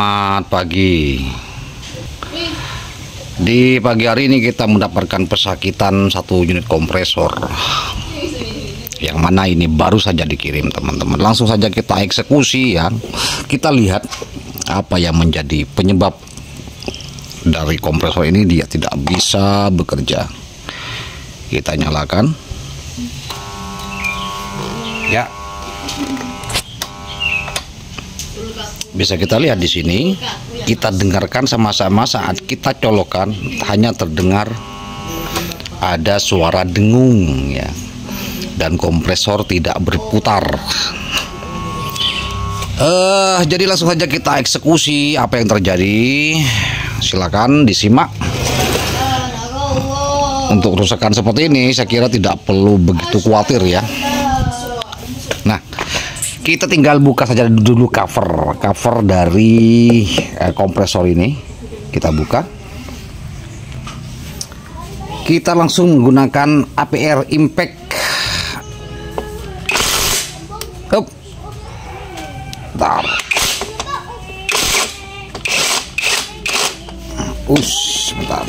Selamat pagi. Di pagi hari ini kita mendapatkan pesakitan satu unit kompresor, yang mana ini baru saja dikirim teman-teman. Langsung saja kita eksekusi ya. Kita lihat apa yang menjadi penyebab dari kompresor ini dia tidak bisa bekerja. Kita nyalakan ya. Bisa kita lihat di sini, kita dengarkan sama-sama saat kita colokan, hanya terdengar ada suara dengung ya, dan kompresor tidak berputar. Jadi langsung saja kita eksekusi apa yang terjadi. Silakan disimak. Untuk kerusakan seperti ini saya kira tidak perlu begitu khawatir ya. Nah, kita tinggal buka saja dulu cover dari kompresor ini. Kita buka. Kita langsung menggunakan APR Impact. Hup. Bentar. Bentar.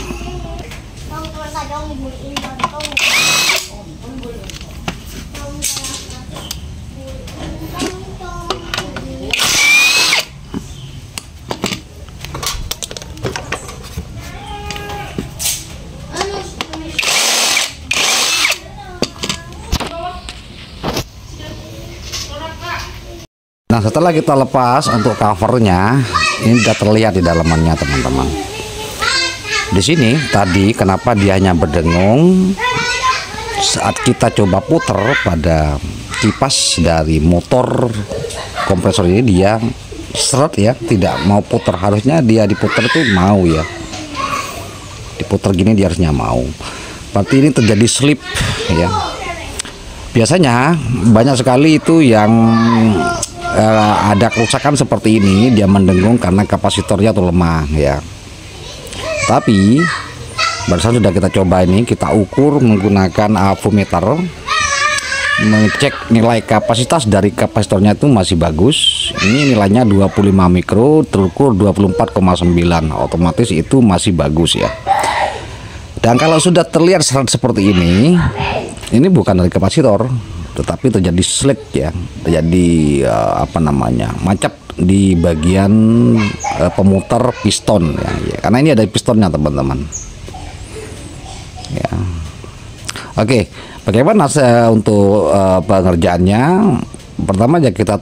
Nah, setelah kita lepas untuk covernya, ini sudah terlihat di dalamannya teman-teman. Di sini tadi kenapa dia hanya berdengung, saat kita coba putar pada kipas dari motor kompresor ini, dia seret ya, tidak mau putar. Harusnya dia diputar tuh mau ya, diputar gini dia harusnya mau. Berarti ini terjadi slip ya. Biasanya banyak sekali itu yang ada kerusakan seperti ini, dia mendengung karena kapasitornya tuh lemah ya. Tapi barusan sudah kita coba ini, kita ukur menggunakan avometer, mengecek nilai kapasitas dari kapasitornya itu masih bagus. Ini nilainya 25 mikro, terukur 24,9, otomatis itu masih bagus ya. Dan kalau sudah terlihat seperti ini bukan dari kapasitor, tetapi terjadi slack ya, terjadi macet di bagian pemutar piston ya, karena ini ada pistonnya teman-teman ya. Oke, bagaimana untuk pengerjaannya? Pertama ya kita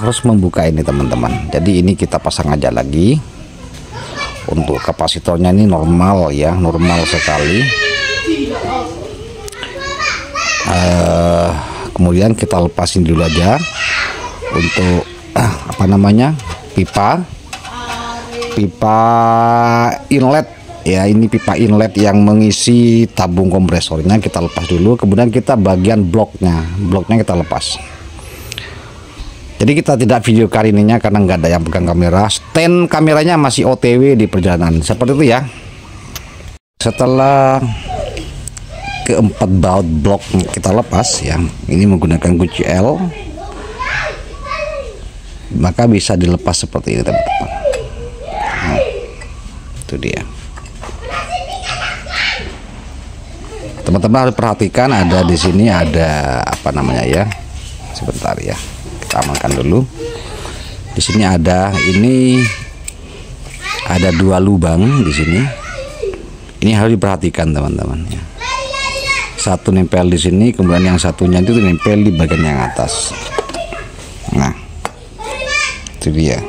harus membuka ini teman-teman. Jadi ini kita pasang aja lagi. Untuk kapasitornya ini normal ya, normal sekali. Kemudian kita lepasin dulu aja untuk pipa inlet ya. Ini pipa inlet yang mengisi tabung kompresornya kita lepas dulu. Kemudian kita bagian bloknya kita lepas. Jadi kita tidak video kali ininya karena nggak ada yang pegang kamera. Stand kameranya masih OTW di perjalanan, seperti itu ya. Setelah keempat baut blok kita lepas ya, ini menggunakan kunci L, maka bisa dilepas seperti ini teman-teman. Nah, itu dia. Teman-teman harus perhatikan, ada di sini ada sebentar ya, kita amankan dulu. Di sini ada dua lubang di sini. Ini harus diperhatikan teman-teman ya. Satu nempel di sini, kemudian yang satunya itu nempel di bagian yang atas. Nah, itu dia.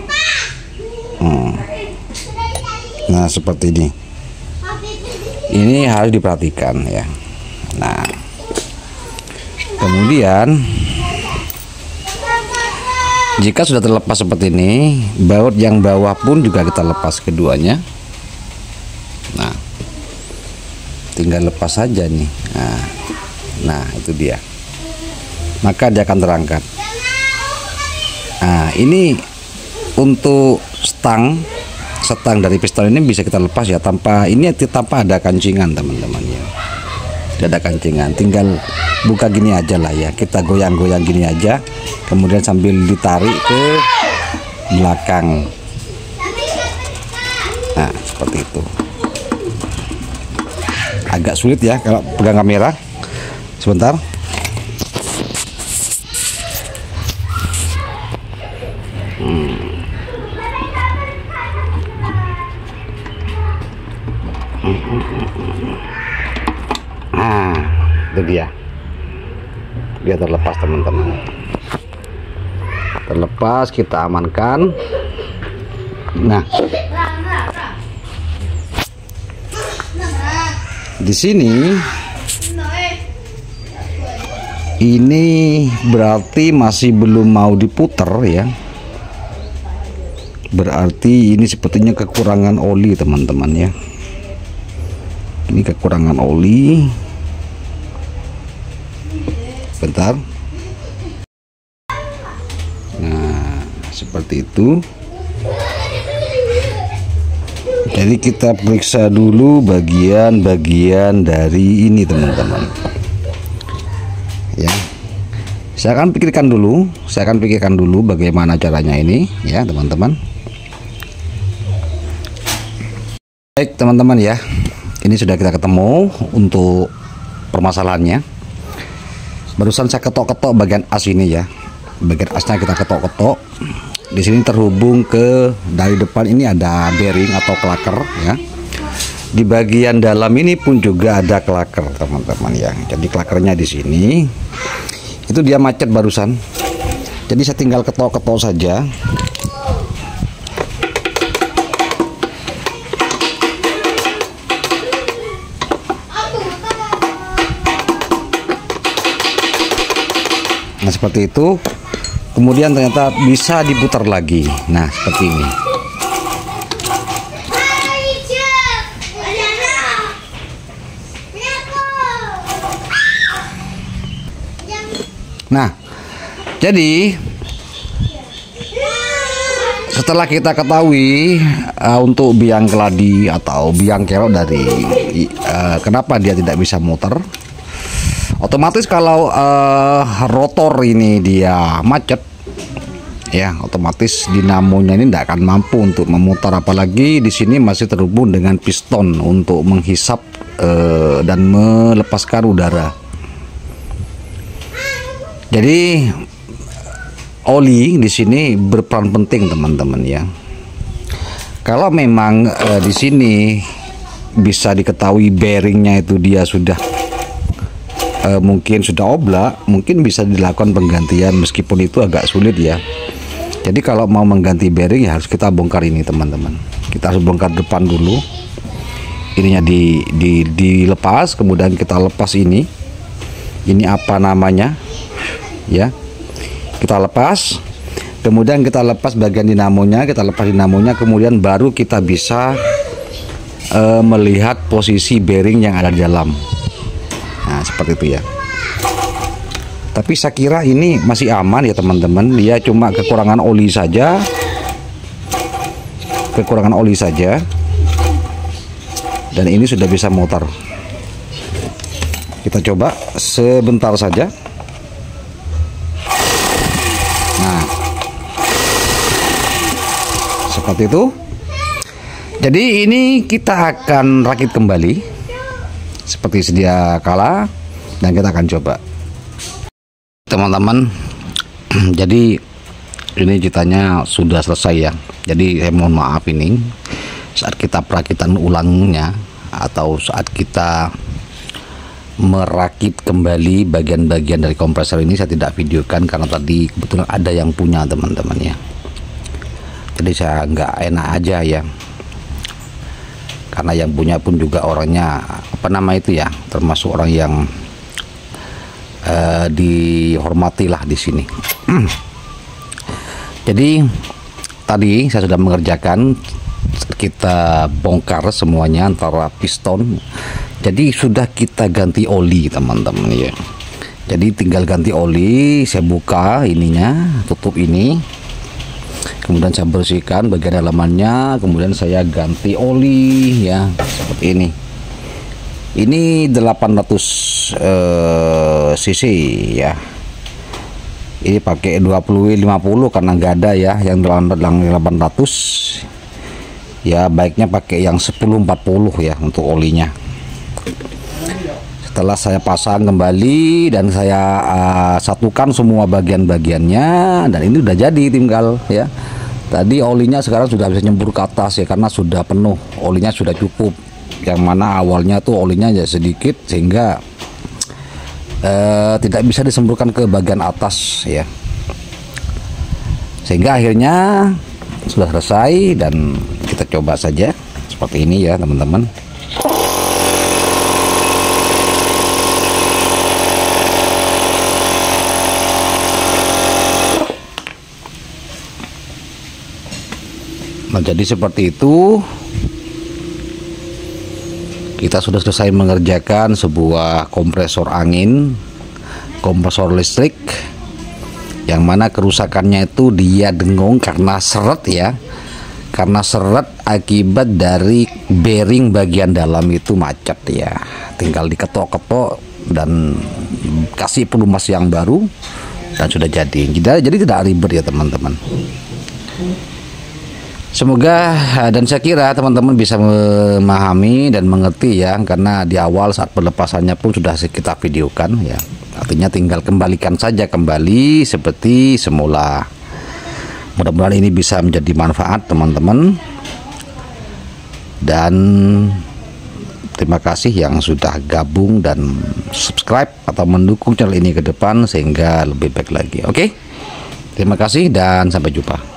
Nah, seperti ini. Ini harus diperhatikan ya. Nah, kemudian jika sudah terlepas seperti ini, baut yang bawah pun juga kita lepas keduanya. Nah, tinggal lepas saja nih. Nah, itu dia. Maka dia akan terangkat. Nah, ini untuk stang dari piston ini bisa kita lepas ya, tanpa ada kancingan teman-teman ya. Tidak ada kancingan, tinggal buka gini aja lah ya. Kita goyang-goyang gini aja, kemudian sambil ditarik ke belakang. Nah, seperti itu. Agak sulit ya kalau pegang kamera. Sebentar. Nah, itu dia terlepas teman-teman. Terlepas, kita amankan. Nah, di sini ini berarti masih belum mau diputar ya. Berarti ini sepertinya kekurangan oli teman-teman ya. Ini kekurangan oli. Bentar. Nah, seperti itu. Jadi kita periksa dulu bagian-bagian dari ini teman-teman. Ya. Saya akan pikirkan dulu bagaimana caranya ini ya, teman-teman. Baik, teman-teman ya. Ini sudah kita ketemu untuk permasalahannya. Barusan saya ketok-ketok bagian as ini ya. Bagian asnya kita ketok-ketok. Di sini terhubung ke dari depan ini ada bearing atau klaker ya. Di bagian dalam ini pun juga ada klaker teman-teman ya. Jadi klakernya di sini. Itu dia macet barusan. Jadi saya tinggal ketok-ketok saja. Nah, seperti itu. Kemudian ternyata bisa diputar lagi. Nah, seperti ini. Nah, jadi setelah kita ketahui untuk biang keladi atau biang kerok dari kenapa dia tidak bisa muter. Otomatis kalau rotor ini dia macet ya, otomatis dinamonya ini tidak akan mampu untuk memutar, apalagi di sini masih terhubung dengan piston untuk menghisap dan melepaskan udara. Jadi oli di sini berperan penting teman-teman ya. Kalau memang di sini bisa diketahui bearingnya itu dia sudah mungkin sudah oblak, mungkin bisa dilakukan penggantian, meskipun itu agak sulit ya. Jadi kalau mau mengganti bearing ya harus kita bongkar ini teman-teman. Kita harus bongkar depan dulu, ininya dilepas, kemudian kita lepas ini apa namanya ya, kita lepas, kemudian kita lepas bagian dinamonya, kemudian baru kita bisa melihat posisi bearing yang ada di dalam. Nah, seperti itu ya. Tapi saya kira ini masih aman ya teman-teman. Dia cuma kekurangan oli saja. Dan ini sudah bisa muter. Kita coba sebentar saja. Nah, seperti itu. Jadi ini kita akan rakit kembali seperti sedia kala, dan kita akan coba teman-teman. Jadi ini ceritanya sudah selesai ya. Jadi saya mohon maaf, ini saat kita perakitan ulangnya atau saat kita merakit kembali bagian-bagian dari kompresor ini saya tidak videokan karena tadi kebetulan ada yang punya teman-teman ya. Jadi saya nggak enak aja ya, karena yang punya pun juga orangnya apa nama itu ya, termasuk orang yang dihormati lah di sini. Jadi tadi saya sudah mengerjakan, kita bongkar semuanya antara piston. Jadi sudah kita ganti oli teman-teman ya. Jadi tinggal ganti oli, saya buka ininya, tutup ini, kemudian saya bersihkan bagian dalamannya, kemudian saya ganti oli ya, seperti ini. Ini 800 cc ya. Ini pakai 20W50 karena nggak ada ya yang 800. ya baiknya pakai yang 1040 ya untuk olinya. Setelah saya pasang kembali dan saya satukan semua bagian-bagiannya, dan ini udah jadi, tinggal ya. Tadi olinya sekarang sudah bisa nyembur ke atas ya, karena sudah penuh, olinya sudah cukup. Yang mana awalnya tuh olinya ya sedikit, sehingga tidak bisa disemburkan ke bagian atas ya. Sehingga akhirnya sudah selesai, dan kita coba saja seperti ini ya teman-teman. Nah, jadi seperti itu, kita sudah selesai mengerjakan sebuah kompresor angin, kompresor listrik, yang mana kerusakannya itu dia dengung karena seret ya, karena seret akibat dari bearing bagian dalam itu macet ya. Tinggal diketok-ketok dan kasih pelumas yang baru, dan sudah jadi. Jadi tidak ribet ya teman-teman. Semoga dan saya kira teman-teman bisa memahami dan mengerti ya, karena di awal saat pelepasannya pun sudah kita videokan ya. Artinya tinggal kembalikan saja kembali seperti semula. Mudah-mudahan ini bisa menjadi manfaat teman-teman, dan terima kasih yang sudah gabung dan subscribe atau mendukung channel ini ke depan sehingga lebih baik lagi. Oke, terima kasih dan sampai jumpa.